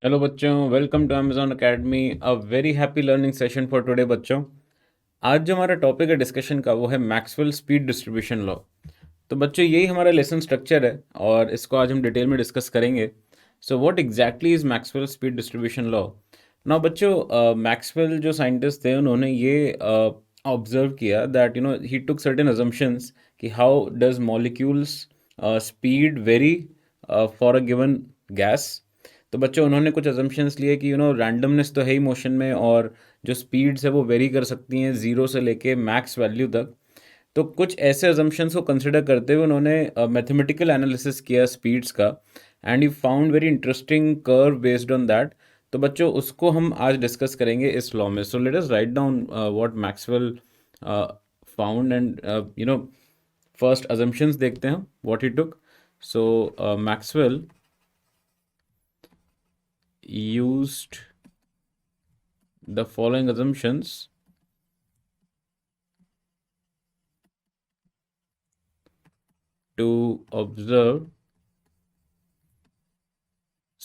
Hello बच्चों, welcome to Amazon academy. A very happy learning session for today बच्चों। आज जो हमारा टॉपिक है डिस्कशन का वो है मैक्सवेल स्पीड डिस्ट्रीब्यूशन लॉ। तो बच्चों यही हमारा लेसन स्ट्रक्चर है और इसको आज हम डिटेल में डिस्कस करेंगे। So what exactly is Maxwell speed distribution law. ना बच्चों, मैक्सवेल जो साइंटिस्ट थे उन्होंने ये ऑब्जर्व किया that he took certain assumptions कि how does molecules speed vary for a given gas. तो बच्चों उन्होंने कुछ अजम्पशंस लिए कि रैंडमनेस तो है ही मोशन में, और जो स्पीड्स है वो वेरी कर सकती हैं 0 से लेके मैक्स वैल्यू तक। तो कुछ ऐसे अजम्पशंस को कंसिडर करते हुए उन्होंने मैथमेटिकल एनालिसिस किया स्पीड्स का, and he found very interesting curve based on that. तो बच्चों उसको हम आज डिस्कस करेंगे इस लॉ में। So let us write down what Maxwell found and first assumptions देखते हैं what he took. So Maxwell used the following assumptions to observe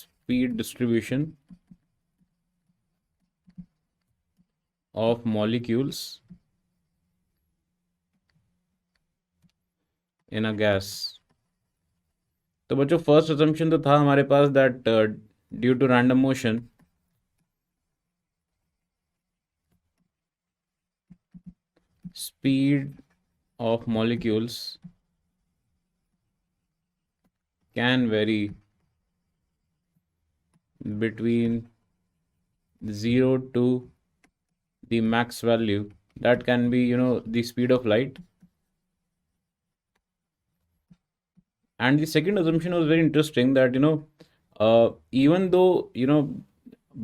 speed distribution of molecules in a gas। तो बच्चों first assumption तो था हमारे पास that due to random motion speed of molecules can vary between 0 to the max value, that can be the speed of light. And the second assumption was very interesting that even though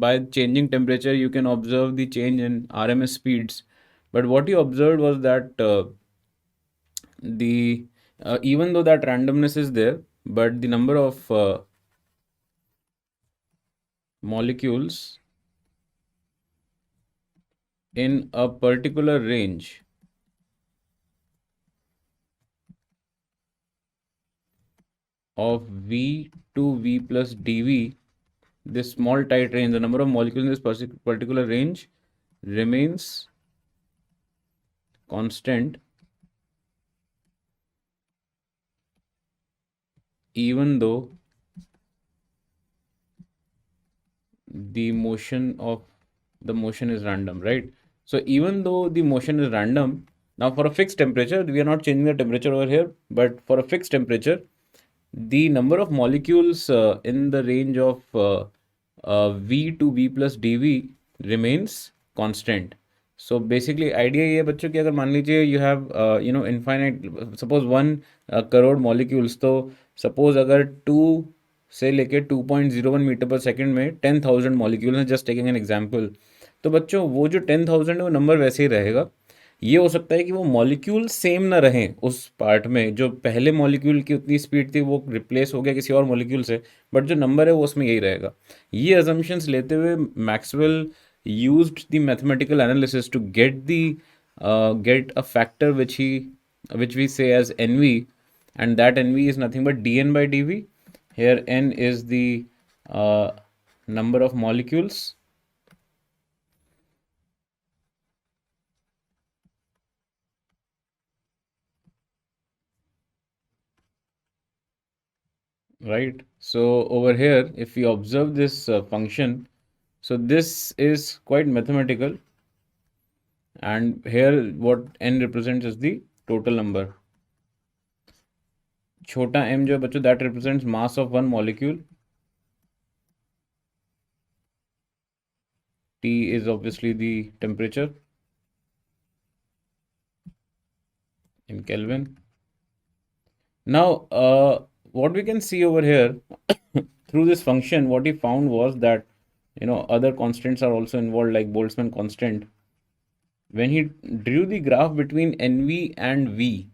by changing temperature you can observe the change in RMS speeds, but what he observed was that the even though that randomness is there, but the number of molecules in a particular range of V to V plus dV, this small tight range, the number of molecules in this particular range remains constant even though the motion is random, right? So even though the motion is random, now for a fixed temperature, we are not changing the temperature over here, but for a fixed temperature, the number of molecules in the range of V to V plus dV remains constant. So basically idea ये है बच्चों कि अगर मान लीजिए you have infinite, suppose 1 crore molecules, तो suppose अगर 2 से लेके 2.01 मीटर पर सेकंड में 10,000 मॉलिक्यूल हैं, जस्ट टेकिंग एन एग्जांपल। तो बच्चों वो जो 10,000 है वो नंबर वैसे ही रहेगा। ये हो सकता है कि वो मॉलिक्यूल सेम ना रहें उस पार्ट में, जो पहले मॉलिक्यूल की उतनी स्पीड थी वो रिप्लेस हो गया किसी और मॉलिक्यूल से, बट जो नंबर है वो उसमें यही रहेगा। ये अजम्पशंस लेते हुए Maxwell used the mathematical analysis to get a factor which we say as nv, and that nv is nothing but dn by dv. Here n is the uh, number of molecules, right? So over here if we observe this function, so this is quite mathematical, and here what n represents is the total number. छोटा m जो है बच्चों that represents mass of one molecule. T is obviously the temperature in Kelvin. Now, what we can see over here through this function, what he found was that other constants are also involved, like Boltzmann constant. When he drew the graph between NV and V,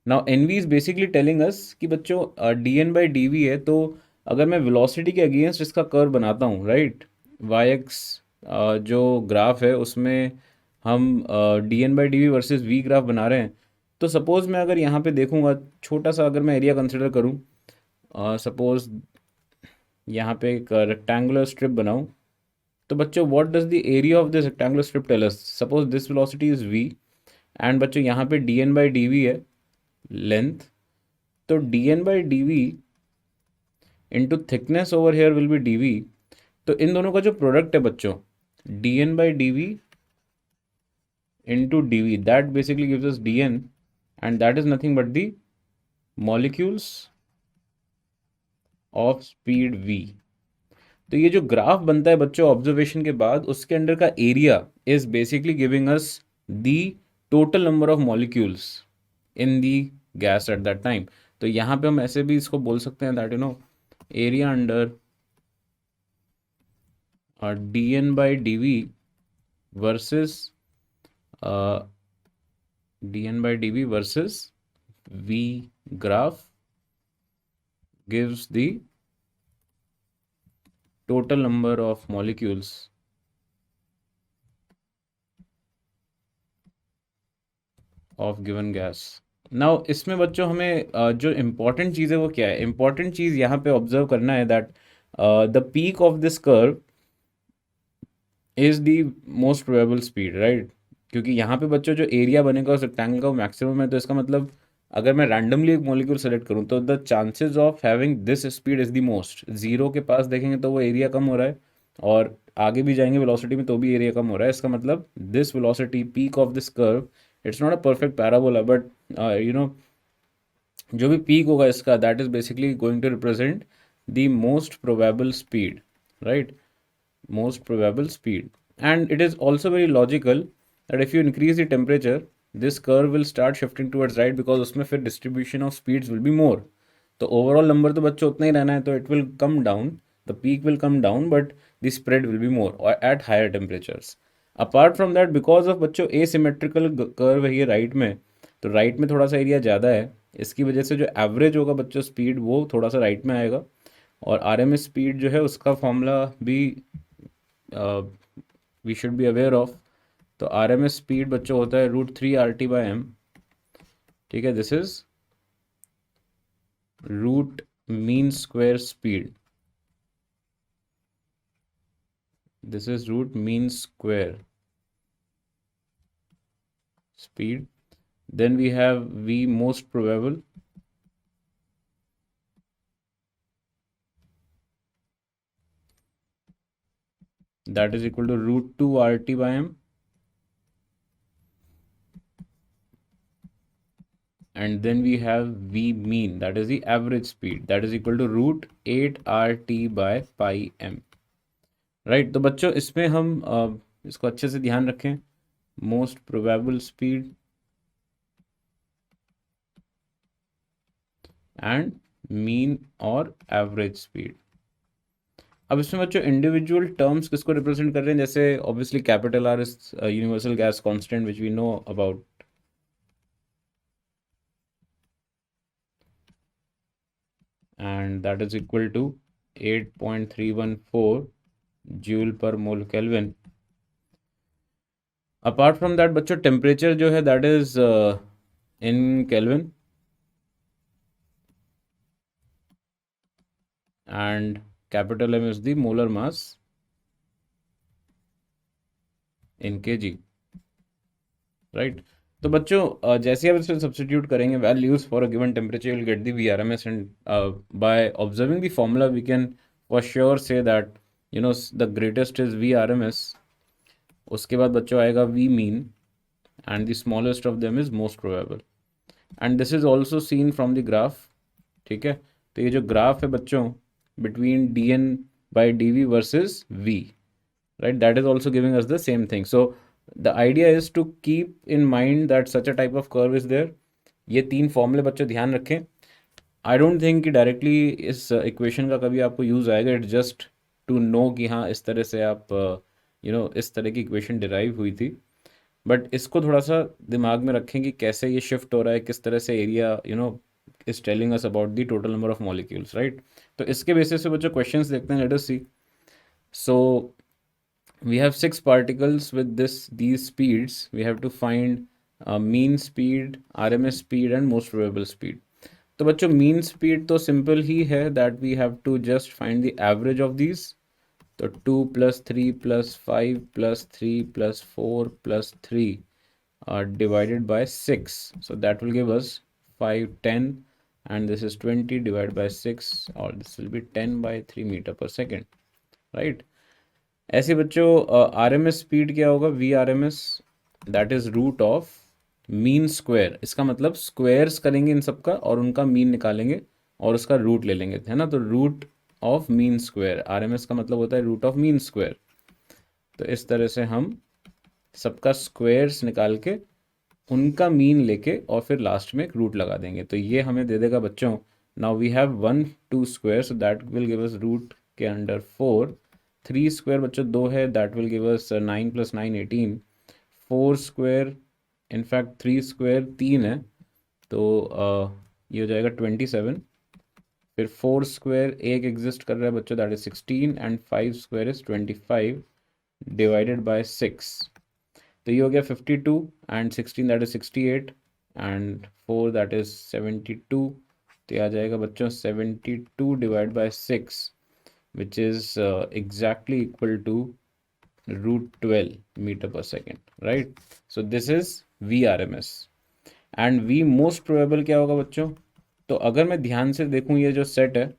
now NV is basically telling us कि बच्चों dn by dv है, तो अगर मैं velocity के against इसका curve बनाता हूँ, राइट, yx जो ग्राफ है उसमें हम dn by dv versus v graph बना रहे हैं। तो सपोज मैं अगर यहाँ पे देखूंगा, छोटा सा अगर मैं एरिया कंसिडर करूँ, सपोज यहाँ पे एक रेक्टेंगुलर स्ट्रिप बनाऊं, तो बच्चों what does the area of this rectangular strip tell us? Suppose this velocity is v, and बच्चों यहाँ पे dn बाई डी है लेंथ, तो dn by D into thickness over here will be dv। तो इन दोनों का जो प्रोडक्ट है बच्चों, dn by D into dv, that basically gives us dn, and that is nothing but the molecules of speed v। तो ये जो graph बनता है बच्चों ऑब्जर्वेशन के बाद, उसके अंडर का area is basically giving us the total number of molecules in the gas at that time. तो यहाँ पे हम ऐसे भी इसको बोल सकते हैं that area under D N by D V versus dn by dv versus v graph gives the total number of molecules of given gas। Now इसमें बच्चों हमें जो इम्पोर्टेंट चीज़ है वो क्या है? इम्पोर्टेंट चीज़ यहाँ पे ऑब्जर्व करना है that the peak of this curve is the most probable speed, right? क्योंकि यहाँ पे बच्चों जो एरिया बनेगा उस रेक्टेंगल का वो मैक्सिमम है, तो इसका मतलब अगर मैं रैंडमली एक मॉलिक्यूल सेलेक्ट करूँ तो the chances of having this speed is the most. Zero के पास देखेंगे तो वो एरिया कम हो रहा है, और आगे भी जाएंगे वेलोसिटी में तो भी एरिया कम हो रहा है। इसका मतलब this velocity peak of this curve, it's not a perfect parabola, but जो भी पीक होगा इसका, that is basically going to represent the most probable speed, right? most probable speed. And it is also very logical that if you increase the temperature, this curve will start shifting towards right, because उसमें फिर distribution of speeds will be more। तो overall number तो बच्चों उतना ही रहना है, तो it will come down, the peak will come down, but the spread will be more or at higher temperatures। apart from that, because of बच्चों asymmetrical curve है ये right में, तो right में थोड़ा सा एरिया ज़्यादा है, इसकी वजह से जो एवरेज होगा बच्चों स्पीड वो थोड़ा सा राइट में आएगा। और आर एम एस स्पीड जो है उसका फॉर्मूला भी we should be aware of. तो आर एम एस स्पीड बच्चों होता है √3 RT/m, ठीक है? This is root mean square speed, this is root mean square speed। then we have v most probable, that is equal to √2 RT/m, and then we have v mean, that is the average speed, that is equal to √8 RT/πm, right? तो बच्चों इसमें हम इसको अच्छे से ध्यान रखें, most probable speed and mean और एवरेज स्पीड। अब इसमें बच्चों इंडिविजुअल टर्म्स किसको रिप्रेजेंट कर रहे हैं? जैसे obviously capital R is universal gas constant which we know about, and that is equal to 8.314 joule per mole kelvin. Apart from that बच्चों टेम्परेचर जो है that is in kelvin, and capital M is the molar mass in kg, right? तो बच्चों जैसे आप इसमें substitute करेंगे values for a given temperature, you will get the VRMS, and by observing the formula we can for sure say that the greatest is VRMS। उसके बाद बच्चों आएगा V mean, and the smallest of them is most probable, and this is also seen from the graph, ठीक है? तो ये जो graph है बच्चों between dn by dv versus v, right, that is also giving us the same thing। So the idea is to keep in mind that such a type of curve is there। ये तीन फॉर्मूले बच्चों ध्यान रखें। I don't think कि directly इस equation का कभी आपको यूज़ आएगा, इट्स जस्ट टू नो कि हाँ इस तरह से आप इस तरह की इक्वेशन डिराइव हुई थी, बट इसको थोड़ा सा दिमाग में रखें कि कैसे ये शिफ्ट हो रहा है, किस तरह से area is telling us about the total number of molecules, right? तो इसके बेसिस पे बच्चों क्वेश्चंस देखते हैं, let us see। So we have 6 particles with these speeds, we have to find mean speed, RMS speed and most probable speed। तो बच्चों mean speed तो simple ही है, that we have to just find the average of these. तो 2 + 3 + 5 + 3 + 4 + 3 divided by 6. So that will give us 5, 10, and this is 20 divided by 6, or this will be 10 by 3 meter per second, right? ऐसे बच्चों RMS speed क्या होगा? VRMS, that is root of mean square. इसका मतलब squares करेंगे इन सबका और उनका मीन निकालेंगे और उसका रूट ले लेंगे, है ना? तो root of mean square, RMS का मतलब होता है रूट ऑफ मीन स्क्वायर। तो इस तरह से हम सबका स्क्वायर्स निकाल के उनका मीन लेके और फिर लास्ट में एक रूट लगा देंगे। तो ये हमें दे देगा बच्चों, now we have 1 2 square, so that will give us root के अंडर 4। 3 स्क्वायर बच्चों 2 है, that will give us 9 + 9 18। 4 square, in fact 3 square 3 है, तो ये हो जाएगा 27। फिर 4 स्क्वायर एक एग्जिस्ट कर रहा है बच्चों, that is 16, and 5 square is 25 divided by 6। तो ये हो गया 52, and 16 that is 68, and 4 that is 72। तो ये आ जाएगा बच्चों 72 divide by 6, which is exactly equal to √12 metre पर second, right? So this is VRMS। And V most probable क्या होगा बच्चों? तो अगर मैं ध्यान से देखूं ये जो सेट है,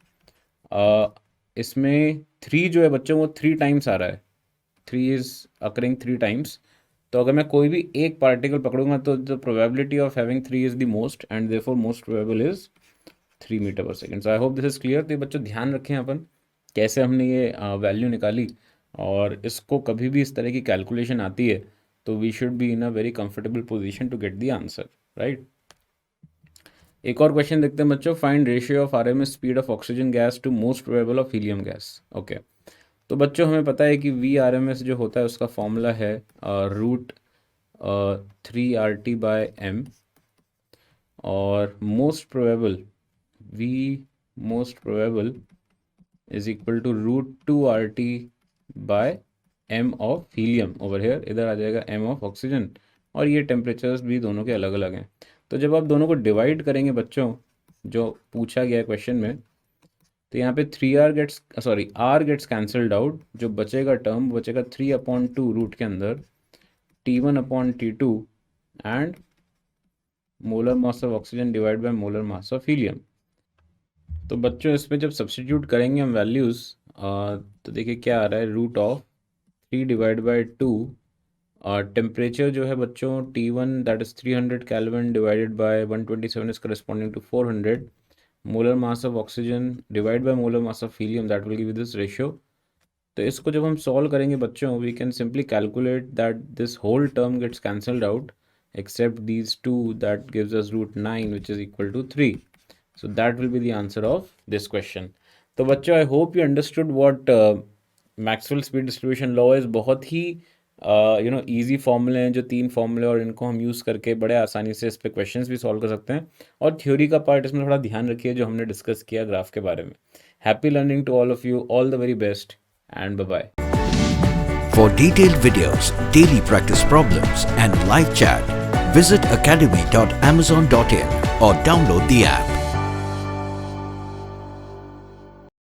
इसमें 3 जो है बच्चों वो 3 टाइम्स आ रहा है, 3 इज अकरिंग 3 टाइम्स। तो अगर मैं कोई भी एक पार्टिकल पकड़ूंगा तो the probability of having 3 is the most, and therefore most probable is 3 metre पर second. So I hope this is clear. तो ये बच्चों ध्यान रखें अपन कैसे हमने ये वैल्यू निकाली, और इसको कभी भी इस तरह की कैलकुलेशन आती है तो we should be in a very comfortable position to get the answer, right? एक और क्वेश्चन देखते हैं बच्चों, find ratio of RMS speed of oxygen gas to most probable of helium gas. Okay, तो बच्चों हमें पता है कि VRMS जो होता है उसका फॉर्मूला है √3RT/m, और most probable V most probable is equal to √2RT/m of helium. Over here इधर आ जाएगा m ऑफ ऑक्सीजन, और ये टेम्परेचर्स भी दोनों के अलग अलग हैं। तो जब आप दोनों को डिवाइड करेंगे बच्चों, जो पूछा गया है क्वेश्चन में, तो यहाँ पे R गेट्स कैंसल्ड आउट, जो बचेगा टर्म बचेगा 3/2 रूट के अंदर T1/T2 and molar mass of oxygen divide by molar mass of helium. तो बच्चों इसमें जब सब्स्टिट्यूट करेंगे हम वैल्यूज़, तो देखिए क्या आ रहा है, √3 डिवाइड बाई 2, टेम्परेचर जो है बच्चों T1 that is 300 kelvin divided by 127 is corresponding to 400, molar mass of oxygen divide by molar mass of helium, that will give this ratio. तो इसको जब हम सॉल्व करेंगे बच्चों, we can simply calculate that this whole term gets cancelled out except these two, that gives us √9 which is equal to 3. So that will be the answer of this question. तो बच्चों I hope you understood what Maxwell speed distribution law is। बहुत ही easy फॉर्मूले हैं, जो 3 फॉर्मूले, और इनको हम यूज़ करके बड़े आसानी से इस पे क्वेश्चंस भी सॉल्व कर सकते हैं। और थ्योरी का पार्ट इसमें थोड़ा ध्यान रखिए जो हमने डिस्कस किया ग्राफ के बारे में। Happy learning to all of you, all the very best, and bye bye. For detailed videos, daily practice problems and live chat, visit academy.amazon.in or download the app.